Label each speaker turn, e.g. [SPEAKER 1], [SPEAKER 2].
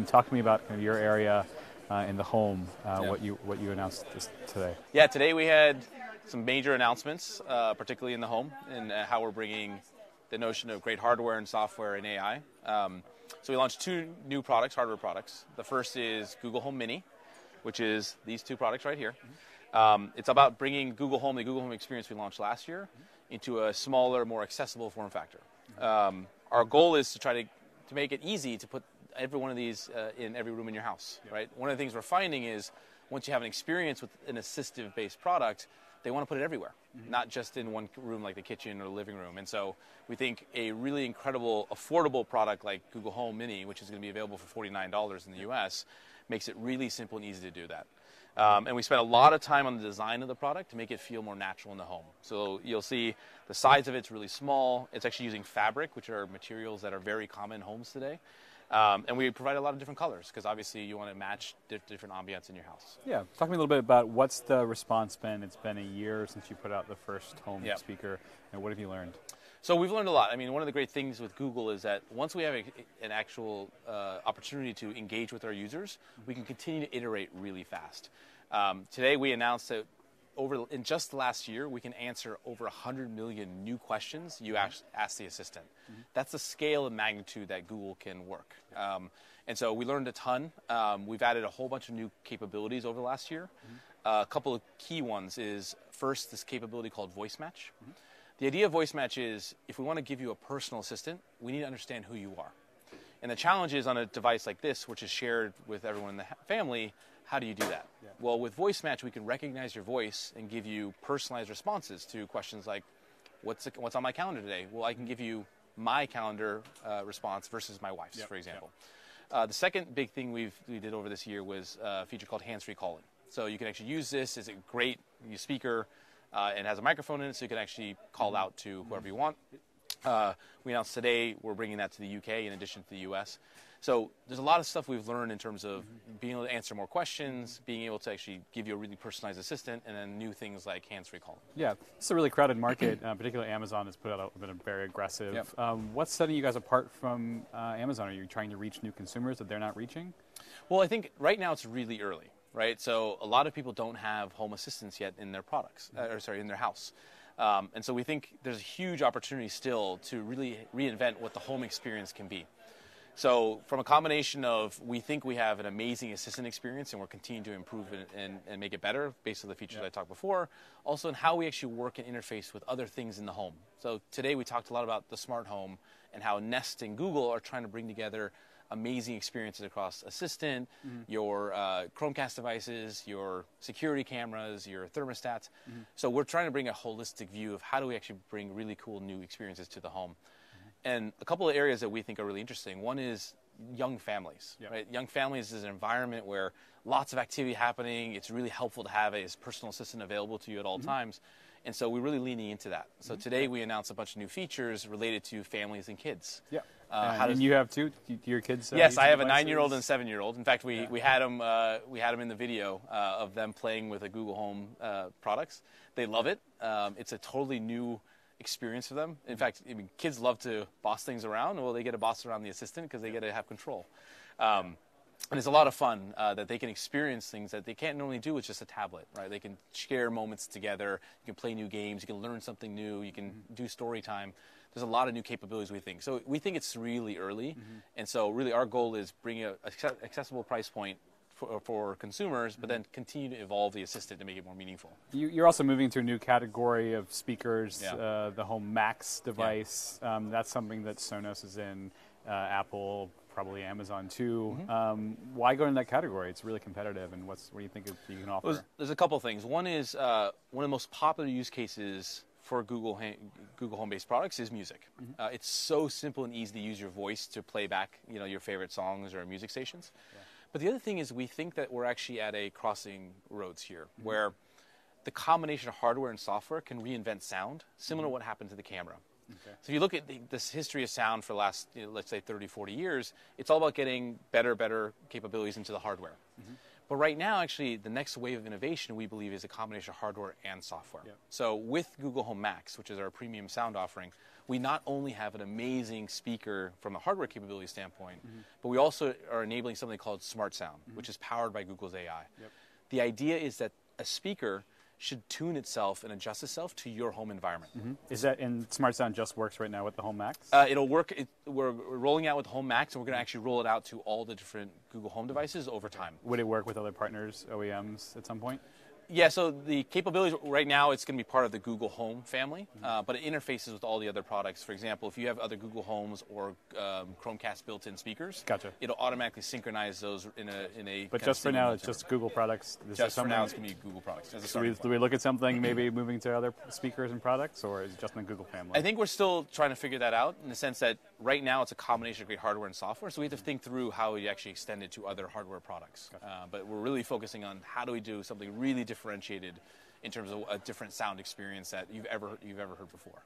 [SPEAKER 1] Talk to me about kind of your area in the home, what you announced today.
[SPEAKER 2] Yeah, today we had some major announcements, particularly in the home, and how we're bringing the notion of great hardware and software and AI. So we launched two new products, hardware products. The first is Google Home Mini, which is these two products right here. It's about bringing Google Home, the Google Home experience we launched last year, into a smaller, more accessible form factor. Our goal is to try to make it easy to put every one of these in every room in your house, right? One of the things we're finding is once you have an experience with an assistive-based product, they want to put it everywhere, not just in one room like the kitchen or the living room. And so we think a really incredible, affordable product like Google Home Mini, which is going to be available for $49 in the US, makes it really simple and easy to do that. And we spent a lot of time on the design of the product to make it feel more natural in the home. So you'll see the size of it's really small. It's actually using fabric, which are materials that are very common in homes today. And we provide a lot of different colors because obviously you want to match different ambience in your house.
[SPEAKER 1] Yeah, talk to me a little bit about what's the response been. It's been a year since you put out the first home speaker, and what have you learned?
[SPEAKER 2] So we've learned a lot. I mean, one of the great things with Google is that once we have an actual opportunity to engage with our users, we can continue to iterate really fast. Today we announced that in just the last year, we can answer over 100 million new questions you ask the assistant. That's the scale and magnitude that Google can work. And so we learned a ton. We've added a whole bunch of new capabilities over the last year. A couple of key ones is, first, this capability called Voice Match. The idea of Voice Match is, if we want to give you a personal assistant, we need to understand who you are. And the challenge is on a device like this, which is shared with everyone in the family, how do you do that? Yeah. Well, with Voice Match, we can recognize your voice and give you personalized responses to questions like, what's on my calendar today? Well, I can give you my calendar response versus my wife's, for example. The second big thing we did over this year was a feature called hands-free calling. So you can actually use this as a great speaker and has a microphone in it, so you can actually call out to whoever you want. We announced today we're bringing that to the UK in addition to the US. So there's a lot of stuff we've learned in terms of being able to answer more questions, being able to actually give you a really personalized assistant, and then new things like hands-free calling.
[SPEAKER 1] Yeah, it's a really crowded market. Particularly Amazon has put out been very aggressive. Yep. What's setting you guys apart from Amazon? Are you trying to reach new consumers that they're not reaching?
[SPEAKER 2] Well, I think right now it's really early, right? So a lot of people don't have home assistants yet in their products, in their house. And so we think there's a huge opportunity still to really reinvent what the home experience can be. So from a combination of, we think we have an amazing assistant experience and we're continuing to improve it and make it better based on the features I talked before, also in how we actually work and interface with other things in the home. So today we talked a lot about the smart home and how Nest and Google are trying to bring together amazing experiences across Assistant, your Chromecast devices, your security cameras, your thermostats. So we're trying to bring a holistic view of how do we actually bring really cool new experiences to the home. And a couple of areas that we think are really interesting. One is young families. Right? Young families is an environment where lots of activity happening. It's really helpful to have a personal assistant available to you at all times. And so we're really leaning into that. So today we announced a bunch of new features related to families and kids.
[SPEAKER 1] Yeah. And you have two? Do your kids?
[SPEAKER 2] Yes, I have a 9-year-old and a 7-year-old. In fact, we had them in the video of them playing with the Google Home products. They love it. It's a totally new experience for them. In fact, I mean, kids love to boss things around. Well, they get to boss around the assistant because they get to have control. And it's a lot of fun that they can experience things that they can't normally do with just a tablet, right? They can share moments together. You can play new games. You can learn something new. You can do story time. There's a lot of new capabilities, we think. So we think it's really early. And so really our goal is bring an accessible price point for consumers, but then continue to evolve the assistant to make it more meaningful.
[SPEAKER 1] You're also moving to a new category of speakers, the Home Max device. That's something that Sonos is in, Apple, probably Amazon too. Why go in that category? It's really competitive, and what do you think you can offer?
[SPEAKER 2] Well, there's a couple of things. One is one of the most popular use cases for Google Home-based products is music. It's so simple and easy to use your voice to play back, your favorite songs or music stations. But the other thing is we think that we're actually at a crossing roads here, where the combination of hardware and software can reinvent sound, similar to what happened to the camera. So if you look at this history of sound for the last, let's say 30, 40 years, it's all about getting better capabilities into the hardware. But right now, actually, the next wave of innovation, we believe, is a combination of hardware and software. So with Google Home Max, which is our premium sound offering, we not only have an amazing speaker from a hardware capability standpoint, but we also are enabling something called Smart Sound, which is powered by Google's AI.
[SPEAKER 1] Yep.
[SPEAKER 2] The idea is that a speaker should tune itself and adjust itself to your home environment.
[SPEAKER 1] Is that in Smart Sound just works right now with the Home Max?
[SPEAKER 2] It'll work. We're rolling out with Home Max, and we're going to actually roll it out to all the different Google Home devices over time.
[SPEAKER 1] Would it work with other partners, OEMs, at some point?
[SPEAKER 2] Yeah, so the capabilities right now, it's going to be part of the Google Home family, but it interfaces with all the other products. For example, if you have other Google Homes or Chromecast built-in speakers,
[SPEAKER 1] Gotcha.
[SPEAKER 2] It'll automatically synchronize those in a.
[SPEAKER 1] But just for now, it's just Google products.
[SPEAKER 2] Just for now, it's going to be Google products.
[SPEAKER 1] Do we look at something maybe moving to other speakers and products, or is it just in the Google family?
[SPEAKER 2] I think we're still trying to figure that out in the sense that right now it's a combination of great hardware and software, so we have to think through how we actually extend it to other hardware products.
[SPEAKER 1] Gotcha.
[SPEAKER 2] But we're really focusing on how do we do something really differentiated in terms of a different sound experience that you've ever heard before.